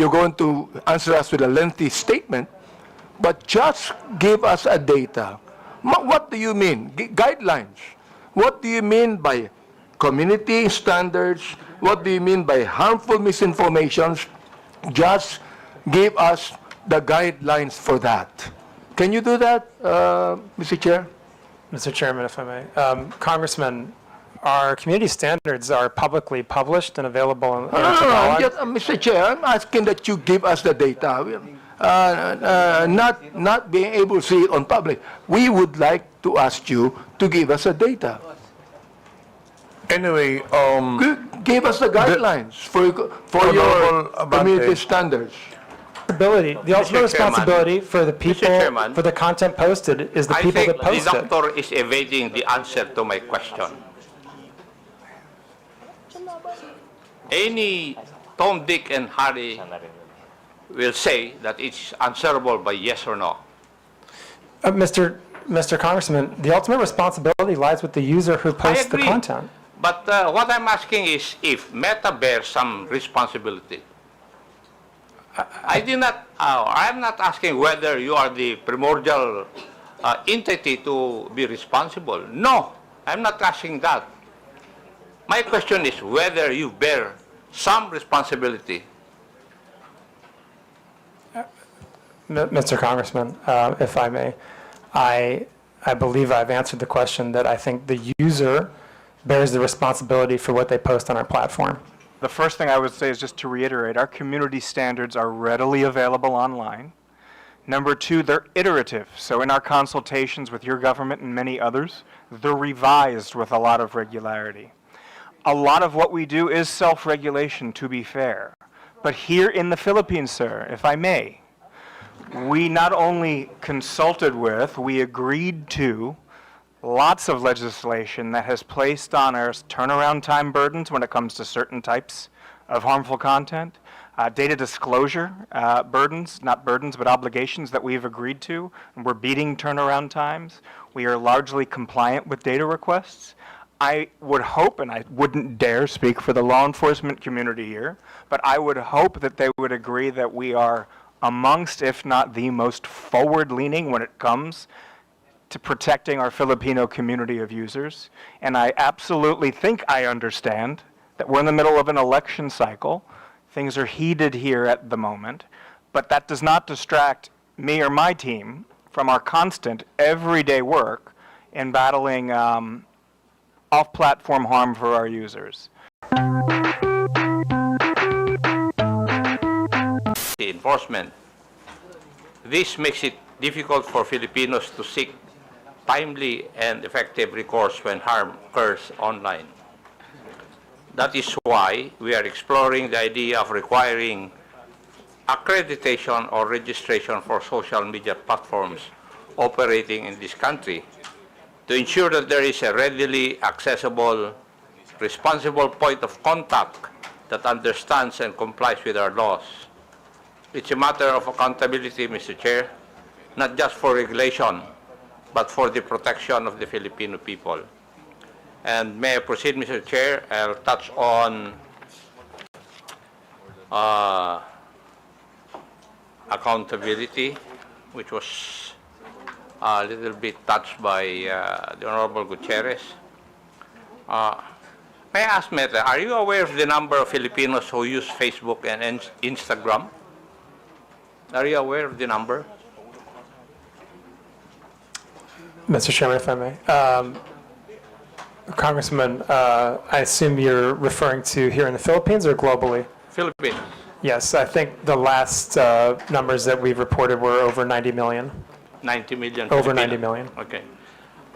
you're going to answer us with a lengthy statement, but just give us a data. What do you mean? Guidelines. What do you mean by community standards? What do you mean by harmful misinformations? Just give us the guidelines for that. Can you do that, Mr. Chair? Mr. Chairman, if I may. Congressman, our community standards are publicly published and available in Mr. Chair, I'm asking that you give us the data. Not being able to see it on public. We would like to ask you to give us the data. Anyway, Give us the guidelines for your community standards. The ultimate responsibility for the people, Chairman, for the content posted, is the people that post I it. think the doctor is evading the answer to my question. Any Tom, Dick, and Harry will say that it's answerable by yes or no. Mr. Congressman, the ultimate responsibility lies with the user who posts the content. But what I'm asking is if Meta bears some responsibility. I'm not asking whether you are the primordial entity to be responsible. No, I'm not asking that. My question is whether you bear some responsibility. Mr. Congressman, if I may, I believe I've answered the question that I think the user bears the responsibility for what they post on our platform. The first thing I would say is just to reiterate, our community standards are readily available online. Number two, they're iterative. So in our consultations with your government and many others, they're revised with a lot of regularity. A lot of what we do is self-regulation, to be fair. But here in the Philippines, sir, if I may, we not only consulted with, we agreed to lots of legislation that has placed on us turnaround time burdens when it comes to certain types of harmful content, data disclosure burdens, not burdens, but obligations that we've agreed to, and we're beating turnaround times. We are largely compliant with data requests. I would hope, and I wouldn't dare speak for the law enforcement community here, but I would hope that they would agree that we are amongst, if not the most forward-leaning when it comes to protecting our Filipino community of users. And I absolutely think I understand that we're in the middle of an election cycle. Things are heated here at the moment, but that does not distract me or my team from our constant, everyday work in battling off-platform harm for our users. The enforcement. This makes it difficult for Filipinos to seek timely and effective recourse when harm occurs online. That is why we are exploring the idea of requiring accreditation or registration for social media platforms operating in this country to ensure that there is a readily accessible, responsible point of contact that understands and complies with our laws. It's a matter of accountability, Mr. Chair, not just for regulation, but for the protection of the Filipino people. And may I proceed, Mr. Chair? I'll touch on accountability, which was a little bit touched by the Honorable Gutierrez. May I ask, Meta, are you aware of the number of Filipinos who use Facebook and Instagram? Are you aware of the number? Mr. Chairman, if I may. Congressman, I assume you're referring to here in the Philippines or globally? Philippines. Yes, I think the last numbers that we've reported were over 90 million. 90 million. Over Filipinos. 90 million. Okay.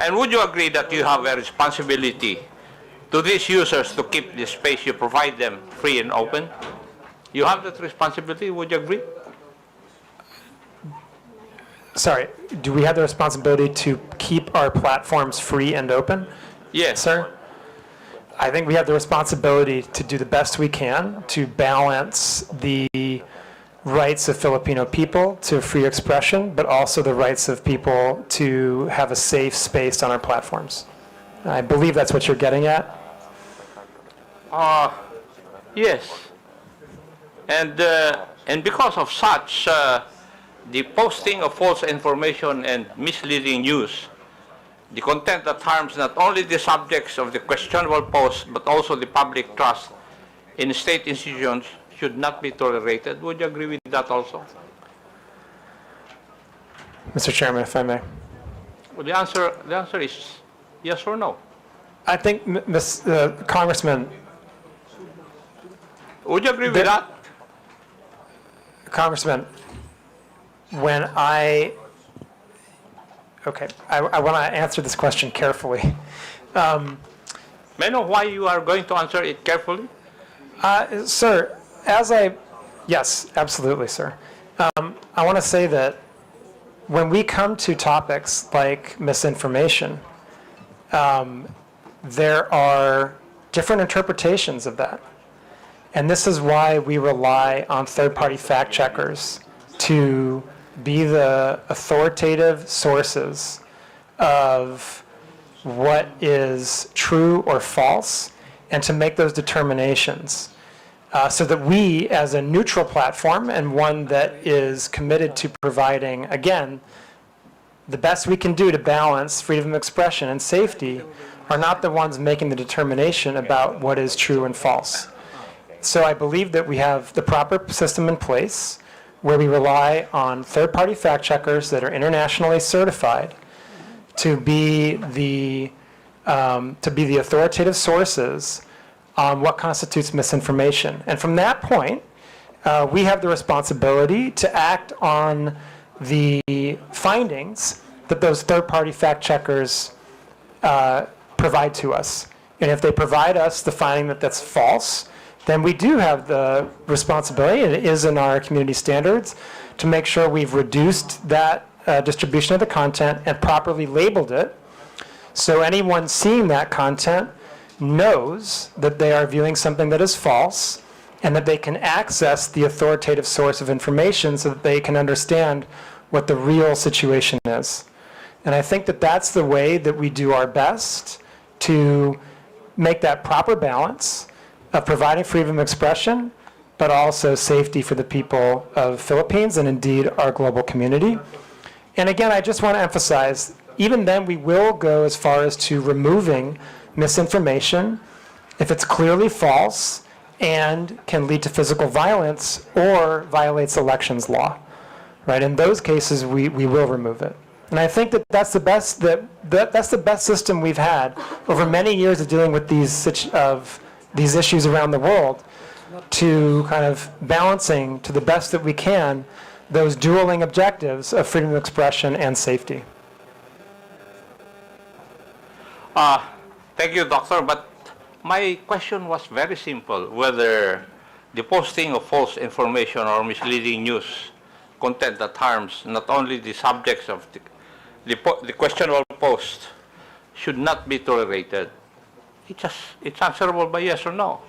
And would you agree that you have a responsibility to these users to keep the space you provide them free and open? You have that responsibility, would you agree? Sorry, do we have the responsibility to keep our platforms free and open? Yes. Sir? I think we have the responsibility to do the best we can to balance the rights of Filipino people to free expression, but also the rights of people to have a safe space on our platforms. I believe that's what you're getting at. Yes. And And because of such, the posting of false information and misleading news, the content that harms not only the subjects of the questionable post, but also the public trust in state institutions should not be tolerated. Would you agree with that also? Mr. Chairman, if I may. Well, the answer is yes or no. I think, Congressman, Would you agree with that? Congressman, when I want to answer this question carefully. May I know why you are going to answer it carefully? Sir, yes, absolutely, sir. I want to say that when we come to topics like misinformation, there are different interpretations of that. And this is why we rely on third-party fact checkers to be the authoritative sources of what is true or false and to make those determinations so that we, as a neutral platform and one that is committed to providing, again, the best we can do to balance freedom of expression and safety, are not the ones making the determination about what is true and false. So I believe that we have the proper system in place where we rely on third-party fact checkers that are internationally certified to be the authoritative sources on what constitutes misinformation. And from that point, we have the responsibility to act on the findings that those third-party fact checkers provide to us. And if they provide us the finding that that's false, then we do have the responsibility, and it is in our community standards, to make sure we've reduced that distribution of the content and properly labeled it, so anyone seeing that content knows that they are viewing something that is false and that they can access the authoritative source of information so that they can understand what the real situation is. And I think that that's the way that we do our best to make that proper balance of providing freedom of expression, but also safety for the people of Philippines and indeed our global community. And again, I just want to emphasize, even then we will go as far as to removing misinformation if it's clearly false and can lead to physical violence or violates elections law. Right? In those cases, we will remove it. And I think that that's the best that's the best system we've had over many years of dealing with these issues around the world, to kind of balancing to the best that we can those dueling objectives of freedom of expression and safety. Thank you, Doctor. But my question was very simple, whether the posting of false information or misleading news content that harms not only the subjects of the questionable post should not be tolerated. It's answerable by yes or no.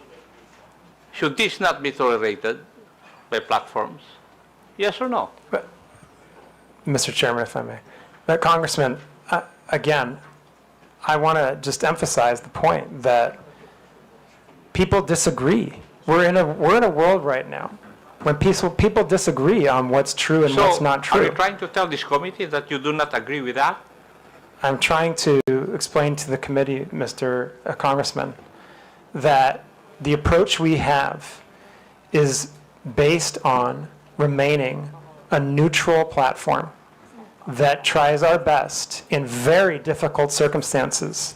Should this not be tolerated by platforms? Yes or no? But, Mr. Chairman, if I may. But Congressman, again, I want to just emphasize the point that people disagree. We're in a world right now when people disagree on what's true and what's not true. Are you trying to tell this committee that you do not agree with that? I'm trying to explain to the committee, Mr. Congressman, that the approach we have is based on remaining a neutral platform that tries our best in very difficult circumstances,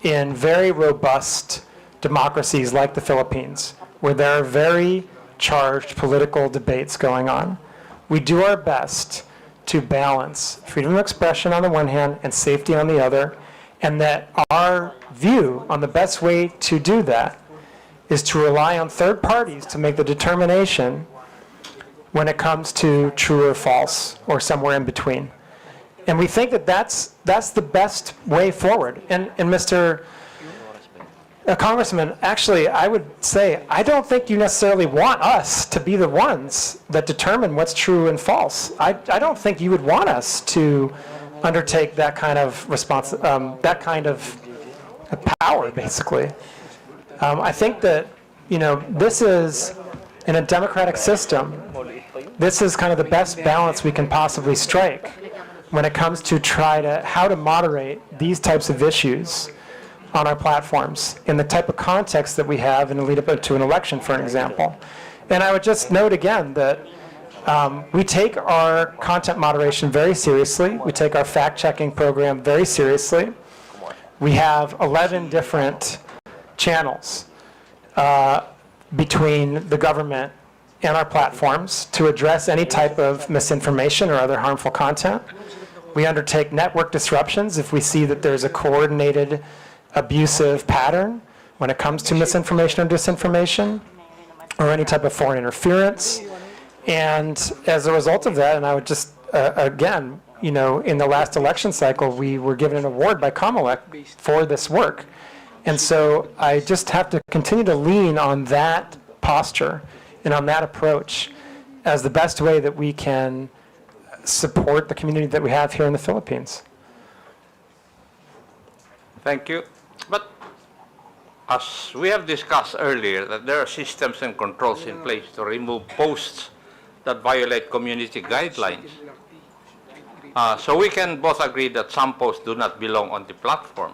in very robust democracies like the Philippines, where there are very charged political debates going on. We do our best to balance freedom of expression on the one hand and safety on the other, and that our view on the best way to do that is to rely on third parties to make the determination when it comes to true or false or somewhere in between. And we think that that's the best way forward. And Mr. Congressman, actually, I would say, I don't think you necessarily want us to be the ones that determine what's true and false. I don't think you would want us to undertake that kind of that kind of power, basically. I think that, this is, in a democratic system, this is kind of the best balance we can possibly strike when it comes to how to moderate these types of issues on our platforms in the type of context that we have in the lead up to an election, for example. And I would just note again that we take our content moderation very seriously. We take our fact-checking program very seriously. We have 11 different channels between the government and our platforms to address any type of misinformation or other harmful content. We undertake network disruptions if we see that there's a coordinated abusive pattern when it comes to misinformation or disinformation or any type of foreign interference. And as a result of that, and I would just, again, you know, in the last election cycle, we were given an award by Comelec for this work. And so I just have to continue to lean on that posture and on that approach as the best way that we can support the community that we have here in the Philippines. Thank you. But as we have discussed earlier, that there are systems and controls in place to remove posts that violate community guidelines. So we can both agree that some posts do not belong on the platform.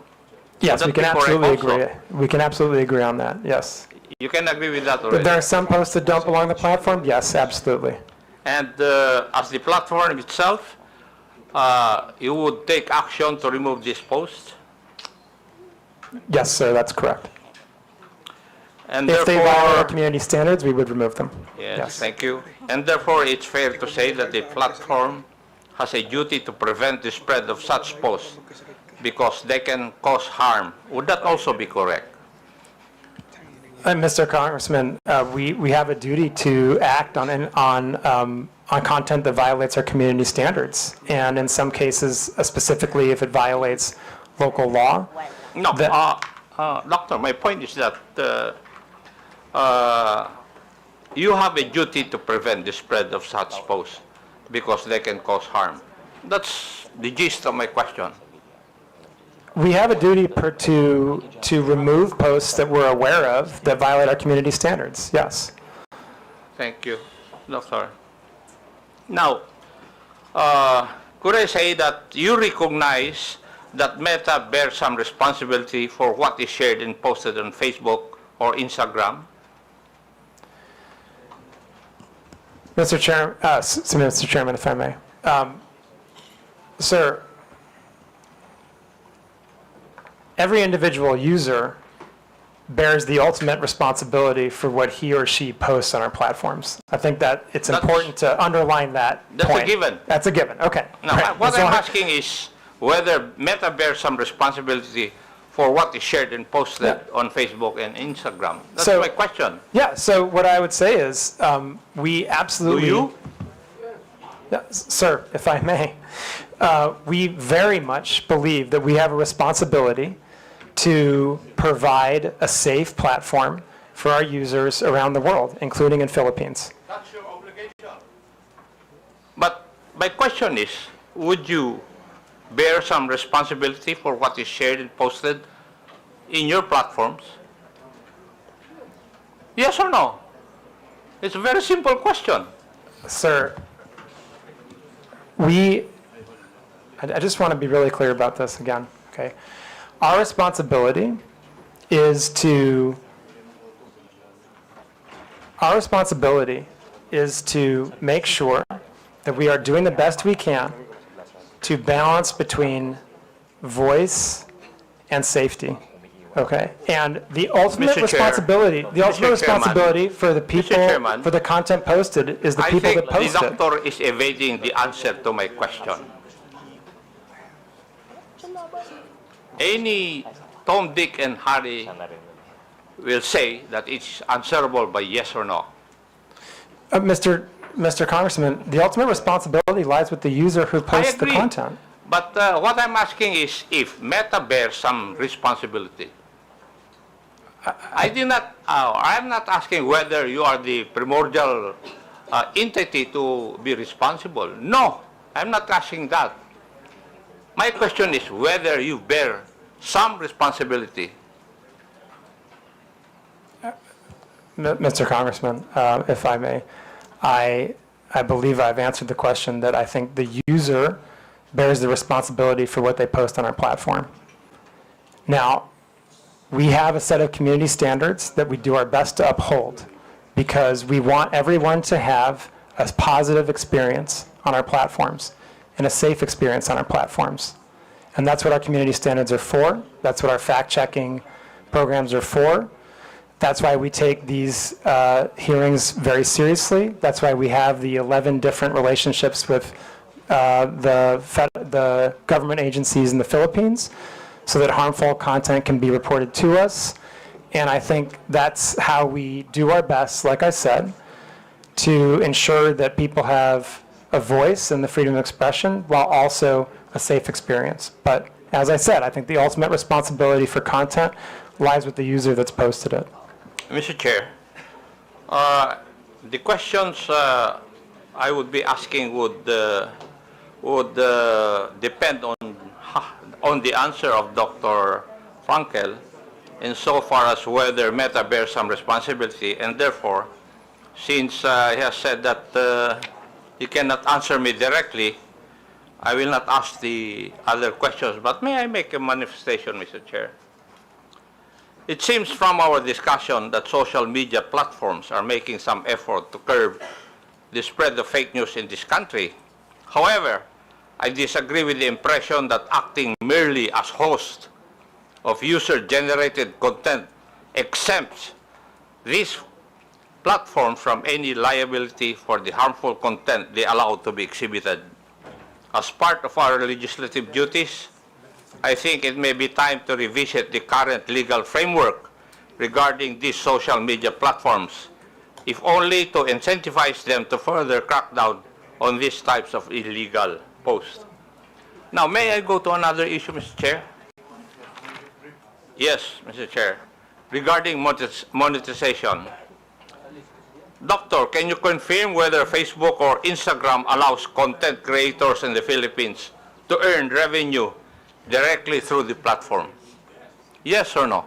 Yes, we Would can that be correct absolutely also? agree. We can absolutely agree on that, yes. You can agree with that But already. there are some posts that don't belong on the platform? Yes, absolutely. And as the platform itself, you would take action to remove these posts? Yes, sir, that's correct. And If they violate our therefore, community standards, we would remove them. yes, thank you. And therefore, it's fair to say that the platform has a duty to prevent the spread of such posts because they can cause harm. Would that also be correct? Mr. Congressman, we have a duty to act on content that violates our community standards, and in some cases, specifically if it violates local law. No, That- Doctor, my point is that you have a duty to prevent the spread of such posts because they can cause harm. That's the gist of my question. We have a duty to remove posts that we're aware of that violate our community standards, yes. Thank you, Doctor. Now, could I say that you recognize that Meta bears some responsibility for what is shared and posted on Facebook or Instagram? Mr. Chairman, if I may. Sir, every individual user bears the ultimate responsibility for what he or she posts on our platforms. I think that it's important to underline that That's point. a given. That's a given, okay. Now, Right. what As I'm long- asking is whether Meta bears some responsibility for what is shared and posted on Facebook and Instagram. That's So- my question. Yeah, so what I would say is, we absolutely... Do you? Yeah, sir, if I may, we very much believe that we have a responsibility to provide a safe platform for our users around the world, including in Philippines. That's your obligation. But my question is, would you bear some responsibility for what is shared and posted in your platforms? Yes or no? It's a very simple question. Sir, I just want to be really clear about this again, okay? Our responsibility is to make sure that we are doing the best we can to balance between voice and safety, okay? And the ultimate Mr. Chair, responsibility, Mr. Chairman, for the people, Chairman, for the content posted is the I people think that post the it. doctor is evading the answer to my question. Any Tom, Dick, and Harry will say that it's answerable by yes or no. Mr. Congressman, the ultimate responsibility lies with the user who I posts the agree. content. But what I'm asking is if Meta bears some responsibility. I'm not asking whether you are the primordial entity to be responsible. No, I'm not asking that. My question is whether you bear some responsibility. Mr. Congressman, if I may, I believe I've answered the question that I think the user bears the responsibility for what they post on our platform. Now, we have a set of community standards that we do our best to uphold because we want everyone to have a positive experience on our platforms and a safe experience on our platforms. And that's what our community standards are for. That's what our fact-checking programs are for. That's why we take these hearings very seriously. That's why we have the 11 different relationships with the government agencies in the Philippines so that harmful content can be reported to us. And I think that's how we do our best, like I said, to ensure that people have a voice and the freedom of expression while also a safe experience. But as I said, I think the ultimate responsibility for content lies with the user that's posted it. Mr. Chair, the questions I would be asking would depend on the answer of Dr. Frankel insofar as whether Meta bears some responsibility, and therefore, since he has said that he cannot answer me directly, I will not ask the other questions. But may I make a manifestation, Mr. Chair? It seems from our discussion that social media platforms are making some effort to curb the spread of fake news in this country. However, I disagree with the impression that acting merely as host of user-generated content exempts these platforms from any liability for the harmful content they allow to be exhibited. As part of our legislative duties, I think it may be time to revisit the current legal framework regarding these social media platforms, if only to incentivize them to further crack down on these types of illegal posts. Now, may I go to another issue, Mr. Chair? Yes, Mr. Chair. Regarding monetization. Doctor, can you confirm whether Facebook or Instagram allows content creators in the Philippines to earn revenue directly through the platform? Yes or no?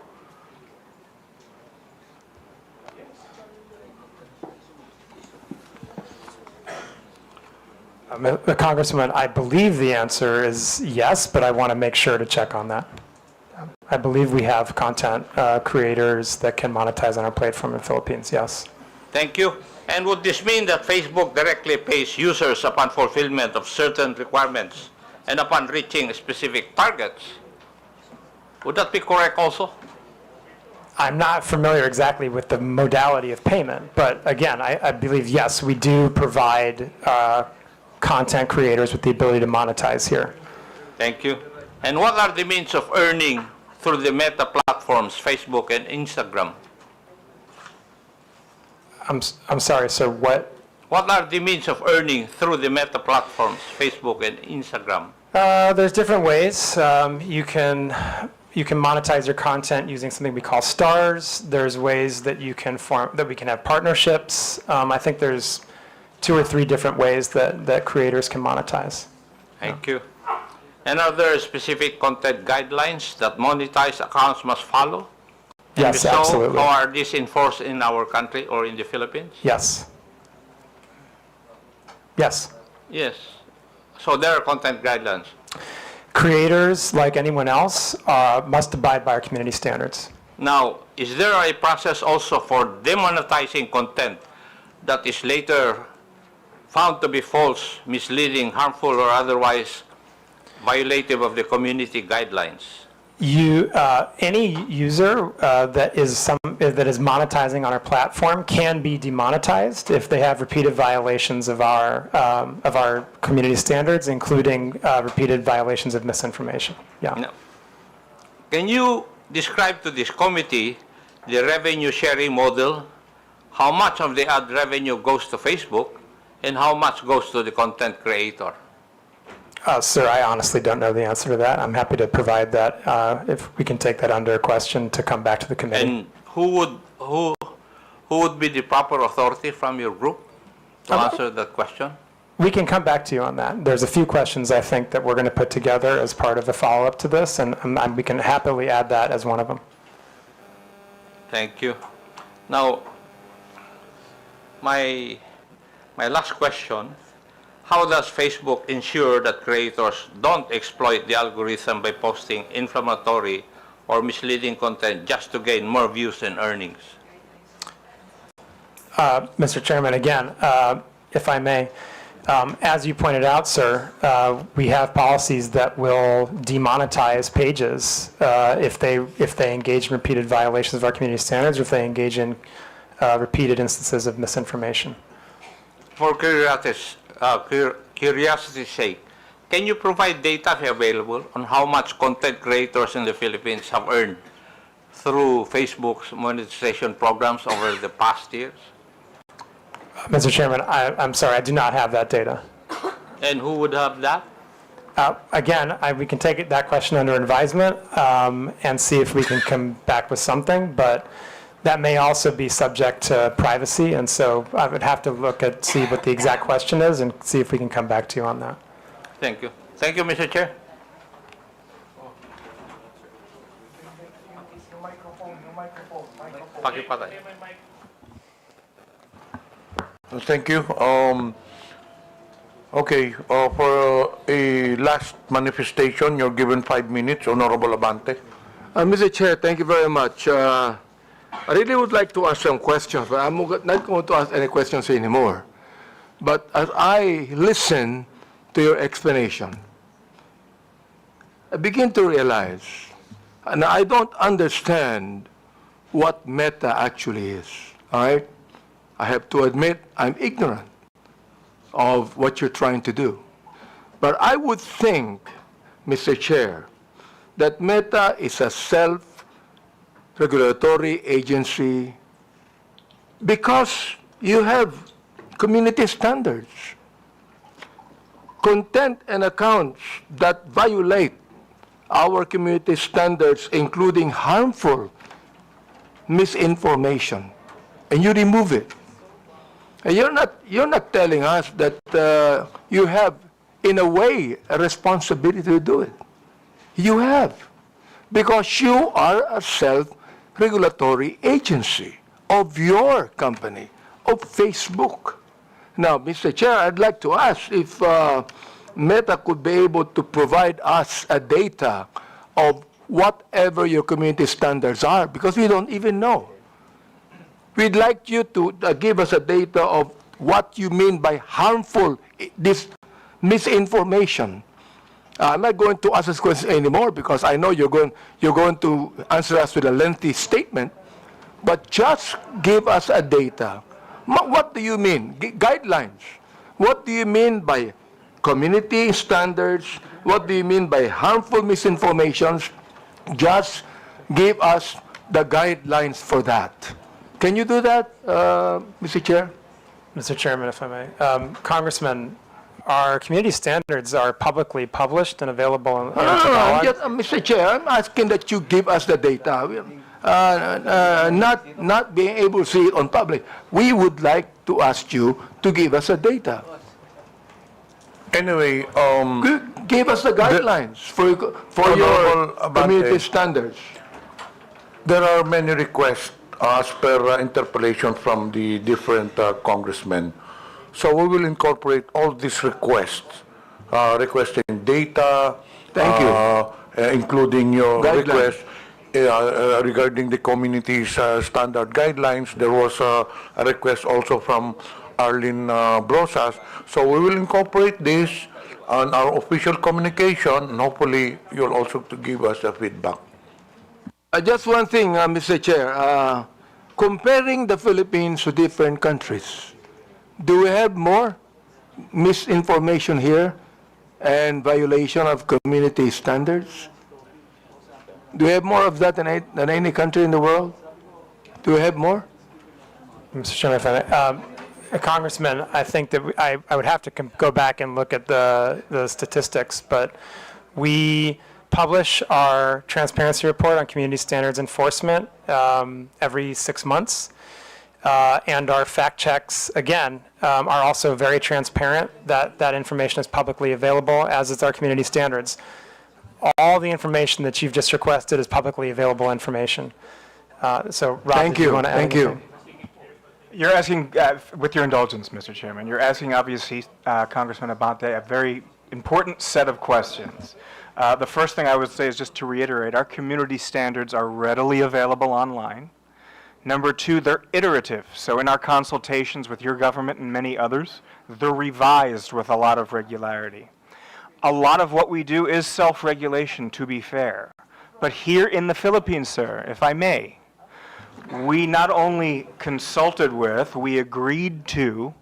Congressman, I believe the answer is yes, but I want to make sure to check on that. I believe we have content creators that can monetize on our platform in the Philippines, yes. Thank you. And would this mean that Facebook directly pays users upon fulfillment of certain requirements and upon reaching specific targets? Would that be correct also? I'm not familiar exactly with the modality of payment, but again, I believe, yes, we do provide content creators with the ability to monetize here. Thank you. And what are the means of earning through the Meta platforms, Facebook and Instagram? I'm sorry, sir, what? What are the means of earning through the Meta platforms, Facebook and Instagram? There's different ways. You can monetize your content using something we call stars. There's ways that we can have partnerships. I think there's 2 or 3 different ways that creators can monetize. Thank you. And are there specific content guidelines that monetized accounts must follow? Yes, and so, absolutely. how are these enforced in our country or in the Philippines? Yes. Yes. Yes. So there are content guidelines. Creators, like anyone else, must abide by our community standards. Now, is there a process also for demonetizing content that is later found to be false, misleading, harmful, or otherwise violative of the community guidelines? Any user that is monetizing on our platform can be demonetized if they have repeated violations of our community standards, including repeated violations of misinformation. Yeah. Now, can you describe to this committee the revenue sharing model? How much of the ad revenue goes to Facebook, and how much goes to the content creator? Sir, I honestly don't know the answer to that. I'm happy to provide that if we can take that under a question to come back to the committee. And who would be the proper authority from your group to answer that question? We can come back to you on that. There's a few questions I think that we're going to put together as part of the follow-up to this, and we can happily add that as one of them. Thank you. Now, my My last question, how does Facebook ensure that creators don't exploit the algorithm by posting inflammatory or misleading content just to gain more views and earnings? Mr. Chairman, again, if I may, as you pointed out, sir, we have policies that will demonetize pages if they engage in repeated violations of our community standards or if they engage in repeated instances of misinformation. For curiosity's sake, can you provide data if available on how much content creators in the Philippines have earned through Facebook's monetization programs over the past years? Mr. Chairman, I'm sorry, I do not have that data. And who would have that? Again, we can take that question under advisement and see if we can come back with something, but that may also be subject to privacy, and so I would have to see what the exact question is and see if we can come back to you on that. Thank you. Thank you, Mr. Chair. Pakipatay. Thank you. Okay, for a last manifestation, you're given 5 minutes, Honorable Abante. Mr. Chair, thank you very much. I really would like to ask some questions, but I'm not going to ask any questions anymore. But as I listen to your explanation, I begin to realize, and I don't understand what Meta actually is, all right? I have to admit I'm ignorant of what you're trying to do. But I would think, Mr. Chair, that Meta is a self-regulatory agency because you have community standards. Content and accounts that violate our community standards, including harmful misinformation, and you remove it. And you're not telling us that you have, in a way, a responsibility to do it. You have, because you are a self-regulatory agency of your company, of Facebook. Now, Mr. Chair, I'd like to ask if Meta could be able to provide us a data of whatever your community standards are, because we don't even know. We'd like you to give us a data of what you mean by harmful misinformation. I'm not going to ask this question anymore because I know you're going to answer us with a lengthy statement, but just give us a data. What do you mean? Guidelines. What do you mean by community standards? What do you mean by harmful misinformations? Just give us the guidelines for that. Can you do that, Mr. Chair? Mr. Chairman, if I may. Congressman, our community standards are publicly published and available on Galawan. Mr. Chair, I'm asking that you give us the data. Not being able to see it on public. We would like to ask you to give us the data. Anyway, Give us the guidelines for your community standards. there are many requests as per interpellation from the different congressmen. So we will incorporate all these requests, requesting data. Thank you. Including your Guidelines. request regarding the community's standard guidelines. There was a request also from Arlene Brosas. So we will incorporate this on our official communication, and hopefully you'll also to give us a feedback. Just one thing, Mr. Chair. Comparing the Philippines to different countries, do we have more misinformation here and violation of community standards? Do we have more of that than any country in the world? Do we have more? Mr. Chairman, if I may. Congressman, I think that I would have to go back and look at the statistics, but we publish our transparency report on community standards enforcement every 6 months. And our fact checks, again, are also very transparent. That information is publicly available, as is our community standards. All the information that you've just requested is publicly available information. So, Rob, Thank did you. want to add Thank you. anything? You're asking, with your indulgence, Mr. Chairman, you're asking, obviously, Congressman Abante, a very important set of questions. The first thing I would say is just to reiterate, our community standards are readily available online. Number two, they're iterative. So in our consultations with your government and many others, they're revised with a lot of regularity. A lot of what we do is self-regulation, to be fair. But here in the Philippines, sir, if I may, we not only consulted with, we agreed to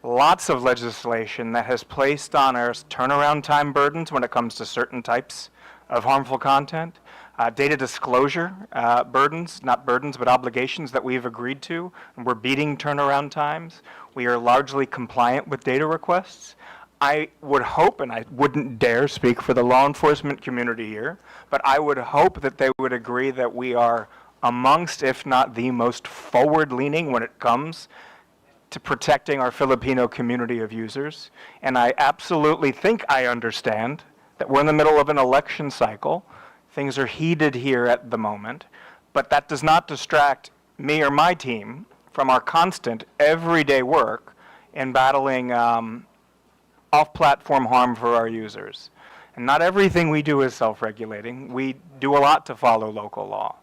lots of legislation that has placed on us turnaround time burdens when it comes to certain types of harmful content, data disclosure burdens, not burdens, but obligations that we've agreed to, and we're beating turnaround times. We are largely compliant with data requests. I would hope, and I wouldn't dare speak for the law enforcement community here, but I would hope that they would agree that we are amongst, if not the most forward-leaning when it comes to protecting our Filipino community of users. And I absolutely think I understand that we're in the middle of an election cycle. Things are heated here at the moment, but that does not distract me or my team from our constant, everyday work in battling off-platform harm for our users. And not everything we do is self-regulating. We do a lot to follow local law.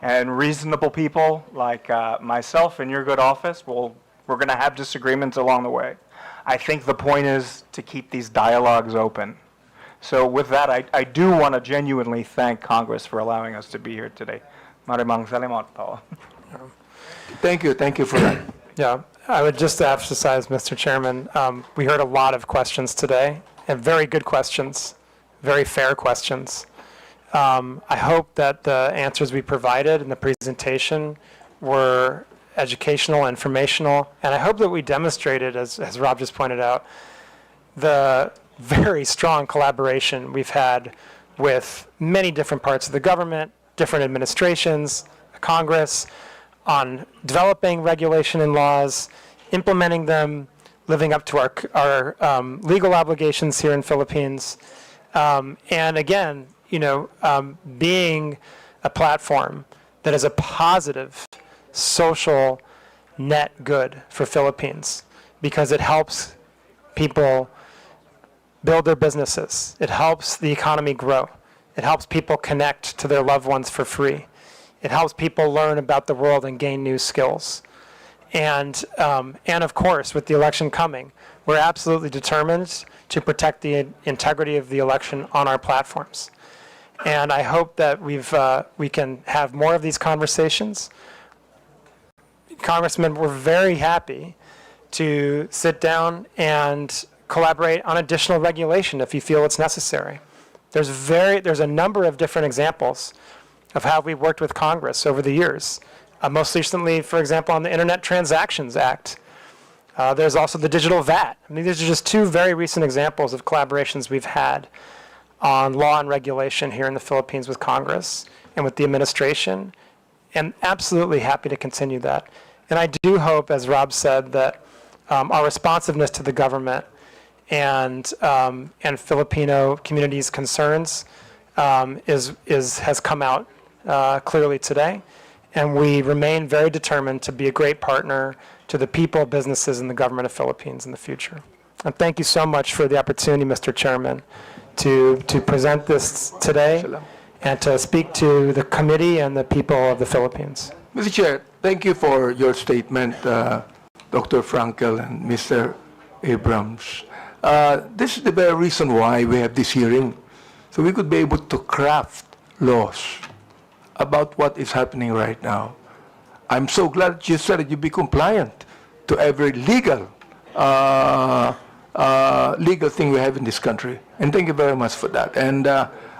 And reasonable people like myself in your good office, we're going to have disagreements along the way. I think the point is to keep these dialogues open. So with that, I do want to genuinely thank Congress for allowing us to be here today. Maraming salamat po. Thank you for that. Yeah, I would just emphasize, Mr. Chairman, we heard a lot of questions today, and very good questions, very fair questions. I hope that the answers we provided in the presentation were educational, informational, and I hope that we demonstrated, as Rob just pointed out, the very strong collaboration we've had with many different parts of the government, different administrations, Congress, on developing regulation and laws, implementing them, living up to our legal obligations here in Philippines, and again, being a platform that is a positive social net good for Philippines, because it helps people build their businesses. It helps the economy grow. It helps people connect to their loved ones for free. It helps people learn about the world and gain new skills. And of course, with the election coming, we're absolutely determined to protect the integrity of the election on our platforms. And I hope that we can have more of these conversations. Congressman, we're very happy to sit down and collaborate on additional regulation if you feel it's necessary. There's a number of different examples of how we've worked with Congress over the years. Most recently, for example, on the Internet Transactions Act. There's also the digital VAT. I mean, these are just two very recent examples of collaborations we've had on law and regulation here in the Philippines with Congress and with the administration, and absolutely happy to continue that. And I do hope, as Rob said, that our responsiveness to the government and Filipino community's concerns has come out clearly today, and we remain very determined to be a great partner to the people, businesses, and the government of Philippines in the future. And thank you so much for the opportunity, Mr. Chairman, to present this today and to speak to the committee and the people of the Philippines. Mr. Chair, thank you for your statement, Dr. Frankel and Mr. Abrams. This is the very reason why we have this hearing, so we could be able to craft laws about what is happening right now. I'm so glad that you said that you be compliant to every legal thing we have in this country. And thank you very much for that. And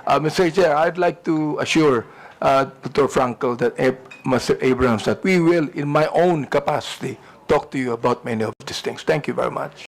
Mr. Chair, I'd like to assure Dr. Frankel that Mr. Abrams that we will, in my own capacity, talk to you about many of these things. Thank you very much.